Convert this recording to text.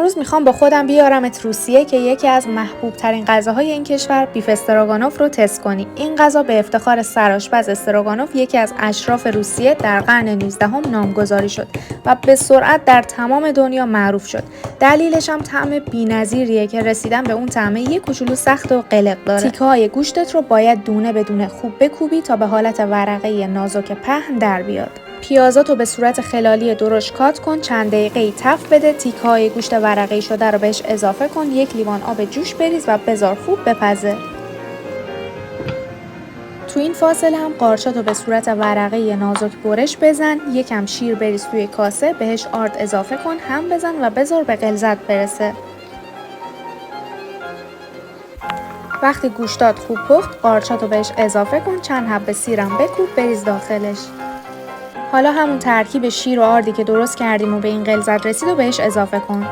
امروز میخوام با خودم بیارمت روسیه که یکی از محبوب ترین غذاهای این کشور بیف استروگانوف رو تست کنی. این غذا به افتخار سرآشپز استروگانوف یکی از اشراف روسیه در قرن 19 نامگذاری شد و به سرعت در تمام دنیا معروف شد. دلیلش هم طعم بی‌نظیریه که رسیدن به اون طعم یه کوچولو سخت و قلق داره. تیکه‌های گوشتت رو باید دونه به دونه خوب بکوبی تا به حالت ورقه نازک پهن در بیاد. پیازاتو به صورت خلالی درشت کات کن، چند دقیقه‌ای تفت بده، تیکه‌های گوشت ورقه‌ای شده رو بهش اضافه کن، 1 لیوان آب جوش بریز و بذار خوب بپزه. تو این فاصله هم قارچاتو به صورت ورقه نازک برش بزن، یکم شیر بریز توی کاسه، بهش آرد اضافه کن، هم بزن و بذار به غلظت برسه. وقتی گوشتات خوب پخت، قارچاتو بهش اضافه کن، چند حبه سیرم بکوب بریز داخلش. حالا همون ترکیب شیر و آردی که درست کردیم و به این غلظت رسید و بهش اضافه کن.